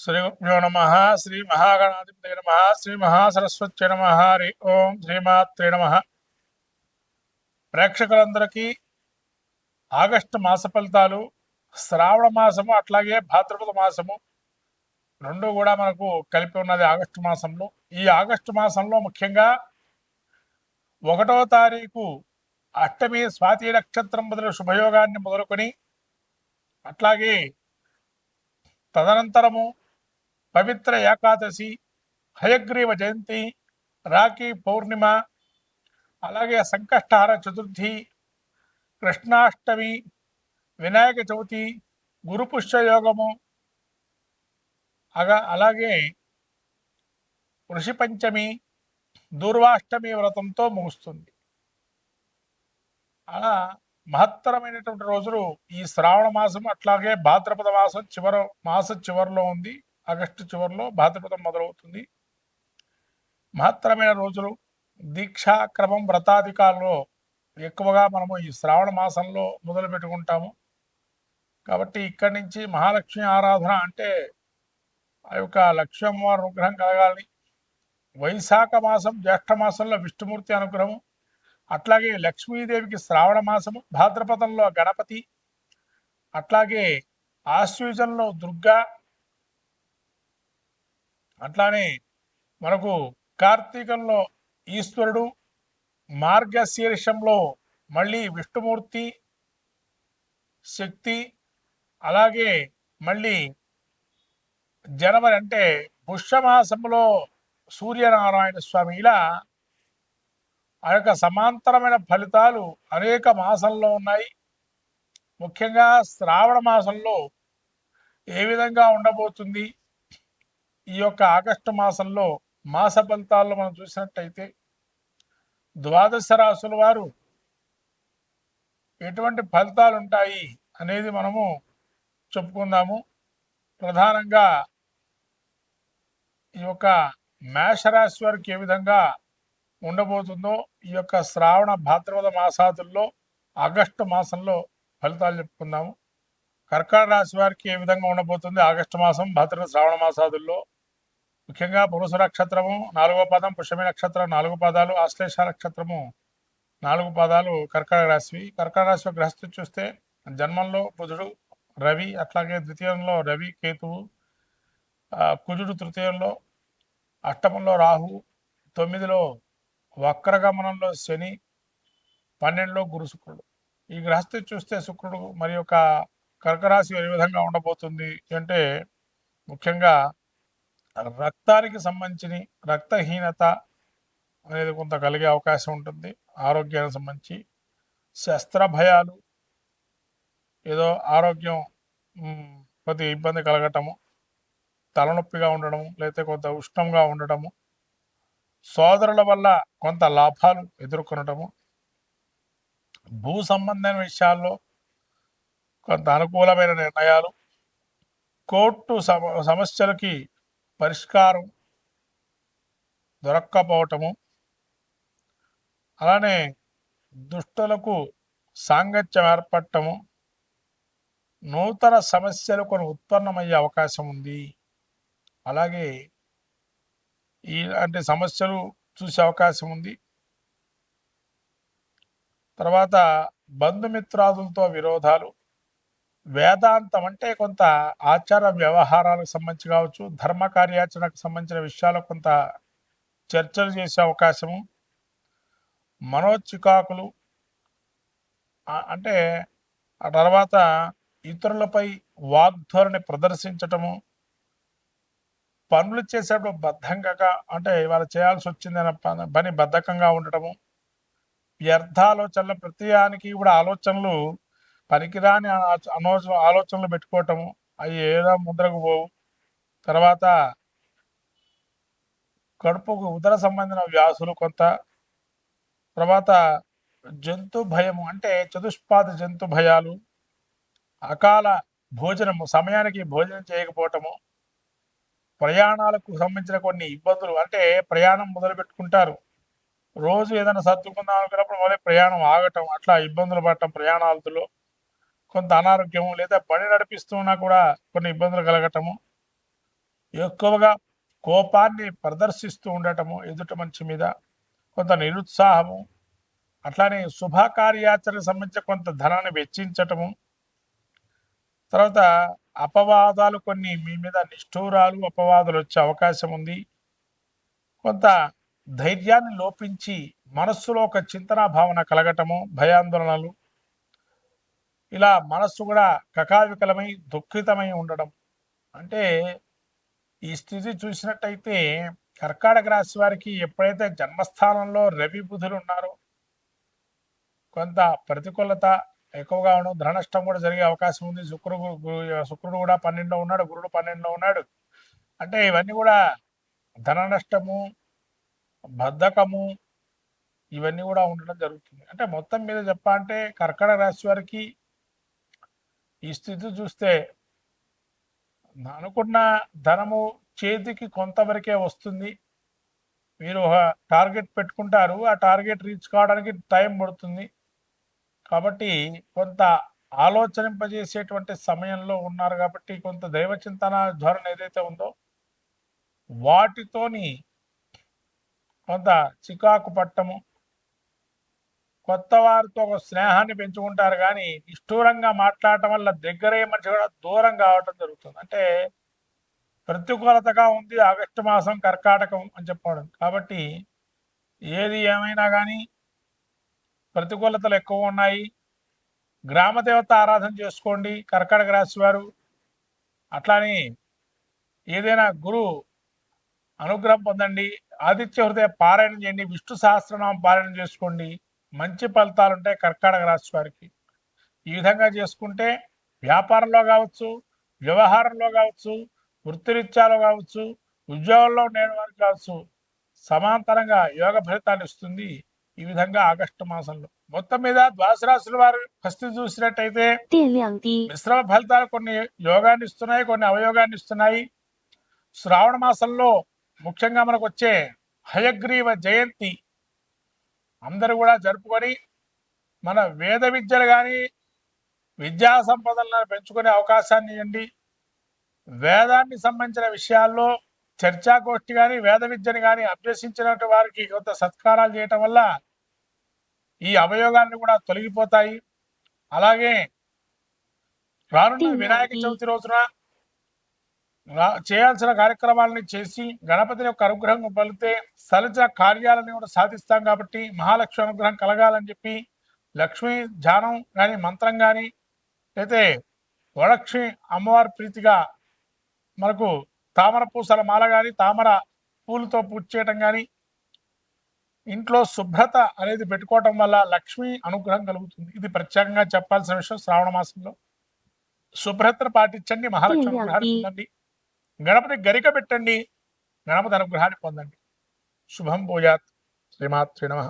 శ్రీ గురుభ్యో నమ. శ్రీ మహాగణాధిపతయ నమ. శ్రీ మహాసరస్వత్యై నమ. హరి ఓం శ్రీమాత్రే నమ. ప్రేక్షకులందరికీ ఆగస్టు మాస ఫలితాలు, శ్రావణ మాసము అట్లాగే భాద్రపద మాసము రెండు కూడా మనకు కలిపి ఉన్నది ఆగస్టు మాసంలో. ఈ ఆగస్టు మాసంలో ముఖ్యంగా 1వ తారీఖు అష్టమి స్వాతి నక్షత్రం మొదలు శుభయోగాన్ని మొదలుకొని అట్లాగే తదనంతరము పవిత్ర ఏకాదశి, హయగ్రీవ జయంతి, రాఖీ పౌర్ణిమ, అలాగే సంకష్టహార చతుర్థి, కృష్ణాష్టమి, వినాయక చవితి, గురుపుష్య యోగము, అలాగే ఋషి పంచమి, దూర్వాష్టమి వ్రతంతో ముగుస్తుంది. అలా మహత్తరమైనటువంటి రోజులు ఈ శ్రావణ మాసం అట్లాగే భాద్రపద మాసం చివరిలో ఉంది. ఆగస్టు చివరిలో భాద్రపదం మొదలవుతుంది. మహత్తరమైన రోజులు. దీక్షాక్రమం వ్రతాధికాల్లో ఎక్కువగా మనము ఈ శ్రావణ మాసంలో మొదలు పెట్టుకుంటాము. కాబట్టి ఇక్కడి నుంచి మహాలక్ష్మి ఆరాధన అంటే ఆ యొక్క లక్ష్మీ అమ్మవారి అనుగ్రహం కలగాలి. వైశాఖ మాసం జ్యేష్ఠ మాసంలో విష్ణుమూర్తి అనుగ్రహం, అట్లాగే లక్ష్మీదేవికి శ్రావణ మాసము, భాద్రపదంలో గణపతి, అట్లాగే ఆశ్వయుజంలో దుర్గా, అట్లానే మనకు కార్తీకంలో ఈశ్వరుడు, మార్గశీర్షంలో మళ్ళీ విష్ణుమూర్తి శక్తి, అలాగే మళ్ళీ జనవరి అంటే పుష్యమాసంలో సూర్యనారాయణ స్వామి. ఇలా ఆ యొక్క సమాంతరమైన ఫలితాలు అనేక మాసంలో ఉన్నాయి. ముఖ్యంగా శ్రావణ మాసంలో ఏ విధంగా ఉండబోతుంది, ఈ యొక్క ఆగస్టు మాసంలో మాస ఫలితాల్లో మనం చూసినట్టయితే ద్వాదశ రాశుల వారు ఎటువంటి ఫలితాలు ఉంటాయి అనేది మనము చెప్పుకుందాము. ప్రధానంగా ఈ యొక్క మేషరాశి వారికి ఏ విధంగా ఉండబోతుందో ఈ యొక్క శ్రావణ భాద్రపద మాసాదుల్లో ఆగస్టు మాసంలో ఫలితాలు చెప్పుకుందాము. కర్కాటక రాశి వారికి ఏ విధంగా ఉండబోతుంది ఆగస్టు మాసం భాద్రపద శ్రావణ మాసాదుల్లో. ముఖ్యంగా పురుష నక్షత్రము 4వ పాదం, పుష్యమి నక్షత్రం 4 పాదాలు, ఆశ్లేష నక్షత్రము 4 పాదాలు కర్కాటక రాశివి. కర్కాటక రాశి గ్రహస్థితి చూస్తే జన్మంలో బుధుడు, రవి, అట్లాగే ద్వితీయంలో రవి కేతువు, కుజుడు తృతీయంలో, అష్టమంలో రాహు, 9లో వక్రగమనంలో శని, 12లో గురు శుక్రుడు. ఈ గ్రహస్థితి చూస్తే శుక్రుడు మరి యొక్క కర్కరాశి ఏ విధంగా ఉండబోతుంది అంటే ముఖ్యంగా రక్తానికి సంబంధించి రక్తహీనత అనేది కొంత కలిగే అవకాశం ఉంటుంది. ఆరోగ్యానికి సంబంధించి శస్త్ర భయాలు, ఏదో ఆరోగ్యం కొద్దిగా ఇబ్బంది కలగటము, తలనొప్పిగా ఉండడము, లేకపోతే కొంత ఉష్ణంగా ఉండటము, సోదరుల వల్ల కొంత లాభాలు ఎదుర్కొనటము, భూ సంబంధమైన విషయాల్లో కొంత అనుకూలమైన నిర్ణయాలు, కోర్టు సమస్యలకి పరిష్కారం దొరక్కపోవటము, అలానే దుష్టులకు సాంగత్యం ఏర్పడటము, నూతన సమస్యలు కొన్ని ఉత్పన్నమయ్యే అవకాశం ఉంది. అలాగే ఇలాంటి సమస్యలు చూసే అవకాశం ఉంది. తర్వాత బంధుమిత్రాదులతో విరోధాలు, వేదాంతం అంటే కొంత ఆచార వ్యవహారాలకు సంబంధించి కావచ్చు, ధర్మ కార్యాచరణకు సంబంధించిన విషయాలకు కొంత చర్చలు చేసే అవకాశము, మనోచికాకులు అంటే ఆ తర్వాత ఇతరులపై వాగ్ధోరణి ప్రదర్శించటము, పనులు చేసేటప్పుడు బద్ధంగా అంటే ఇవాళ చేయాల్సి వచ్చిందనే పని బద్ధకంగా ఉండటము, వ్యర్థాలోచనలు, ప్రతిదానికి కూడా ఆలోచనలు పనికిరాని ఆలోచనలు పెట్టుకోవటము, అవి ఏదో ముద్రకు పోవు. తర్వాత కడుపుకు ఉదర సంబంధించిన వ్యాసులు కొంత, తర్వాత జంతు భయము అంటే చతుష్పాద జంతు భయాలు, అకాల భోజనము, సమయానికి భోజనం చేయకపోవటము, ప్రయాణాలకు సంబంధించిన కొన్ని ఇబ్బందులు అంటే ప్రయాణం మొదలు పెట్టుకుంటారు, రోజు ఏదైనా సర్దుకుందాం అనుకున్నప్పుడు మొదలు ప్రయాణం ఆగటం, అట్లా ఇబ్బందులు పడటం, ప్రయాణాలతో కొంత అనారోగ్యము, లేదా బండి నడిపిస్తున్నా కూడా కొన్ని ఇబ్బందులు కలగటము, ఎక్కువగా కోపాన్ని ప్రదర్శిస్తూ ఉండటము ఎదుటి మనిషి మీద, కొంత నిరుత్సాహము, అట్లానే శుభకార్యాచరణకు సంబంధించి కొంత ధనాన్ని వెచ్చించటము, తర్వాత అపవాదాలు కొన్ని మీ మీద నిష్ఠూరాలు అపవాదులు వచ్చే అవకాశం ఉంది. కొంత ధైర్యాన్ని లోపించి మనస్సులో ఒక చింతనా భావన కలగటము, భయాందోళనలు, ఇలా మనస్సు కూడా కకావికలమై దుఃఖితమై ఉండడం. అంటే ఈ స్థితి చూసినట్టయితే కర్కాటక రాశి వారికి ఎప్పుడైతే జన్మస్థానంలో రవి బుధులు ఉన్నారో కొంత ప్రతికూలత ఎక్కువగా ఉండడం, ధన నష్టం కూడా జరిగే అవకాశం ఉంది. శుక్రుడు కూడా 12లో ఉన్నాడు, గురుడు 12లో ఉన్నాడు. అంటే ఇవన్నీ కూడా ధన నష్టము, బద్ధకము, ఇవన్నీ కూడా ఉండడం జరుగుతుంది. అంటే మొత్తం మీద చెప్పాలంటే కర్కాటక రాశి వారికి ఈ స్థితి చూస్తే అనుకున్న ధనము చేతికి కొంతవరకే వస్తుంది. మీరు ఒక టార్గెట్ పెట్టుకుంటారు, ఆ టార్గెట్ రీచ్ కావడానికి టైం పడుతుంది. కాబట్టి కొంత ఆలోచనింపజేసేటువంటి సమయంలో ఉన్నారు కాబట్టి కొంత దైవ చింతన ధోరణి ఏదైతే ఉందో వాటితోని కొంత చికాకు పట్టము, కొత్త వారితో ఒక స్నేహాన్ని పెంచుకుంటారు. కానీ నిష్ఠూరంగా మాట్లాడటం వల్ల దగ్గరే మనిషి కూడా దూరం కావటం జరుగుతుంది. అంటే ప్రతికూలతగా ఉంది ఆగస్టు మాసం కర్కాటకం అని చెప్పడం. కాబట్టి ఏది ఏమైనా కానీ ప్రతికూలతలు ఎక్కువ ఉన్నాయి. గ్రామదేవత ఆరాధన చేసుకోండి కర్కాటక రాశి వారు. అట్లానే ఏదైనా గురు అనుగ్రహం పొందండి, ఆదిత్య హృదయ పారాయణం చేయండి, విష్ణు సహస్రనామం పారాయణం చేసుకోండి, మంచి ఫలితాలు ఉంటాయి కర్కాటక రాశి వారికి. ఈ విధంగా చేసుకుంటే వ్యాపారంలో కావచ్చు, వ్యవహారంలో కావచ్చు, వృత్తిరీత్యాలో కావచ్చు, ఉద్యోగంలో నేను వారికి కావచ్చు సమాంతరంగా యోగ ఫలితాన్ని ఇస్తుంది. ఈ విధంగా ఆగస్టు మాసంలో మొత్తం మీద ద్వాదశ రాశుల వారు ఫస్ట్ చూసినట్టయితే మిశ్రమ ఫలితాలు కొన్ని యోగాన్ని ఇస్తున్నాయి, కొన్ని అవయోగాన్ని ఇస్తున్నాయి. శ్రావణ మాసంలో ముఖ్యంగా మనకు వచ్చే హయగ్రీవ జయంతి అందరూ కూడా జరుపుకొని మన వేద విద్యలు కానీ విద్యా సంపదలను పెంచుకునే అవకాశాన్ని ఇవ్వండి. వేదాన్ని సంబంధించిన విషయాల్లో చర్చాగోష్ఠి కానీ వేద విద్యను కానీ అభ్యసించినట్టు వారికి కొంత సత్కారాలు చేయటం వల్ల ఈ అవయోగాన్ని కూడా తొలగిపోతాయి. అలాగే రానున్న వినాయక చవితి రోజున చేయాల్సిన కార్యక్రమాలని చేసి గణపతిని యొక్క అనుగ్రహం పలితే సలిత కార్యాలను కూడా సాధిస్తాం. కాబట్టి మహాలక్ష్మి అనుగ్రహం కలగాలని చెప్పి లక్ష్మీ ధ్యానం కానీ మంత్రం కానీ అయితే వరలక్ష్మి అమ్మవారి ప్రీతిగా మనకు తామర పూసల మాల కానీ తామర పూలతో పూజ చేయటం కానీ ఇంట్లో శుభ్రత అనేది పెట్టుకోవటం వల్ల లక్ష్మీ అనుగ్రహం కలుగుతుంది. ఇది ప్రత్యేకంగా చెప్పాల్సిన విషయం. శ్రావణ మాసంలో శుభ్రతను పాటించండి, మహాలక్ష్మి అనుగ్రహాన్ని పొందండి. గణపతి గరిక పెట్టండి, గణపతి అనుగ్రహాన్ని పొందండి. శుభం భూయాత్. శ్రీమాత్రే నమః.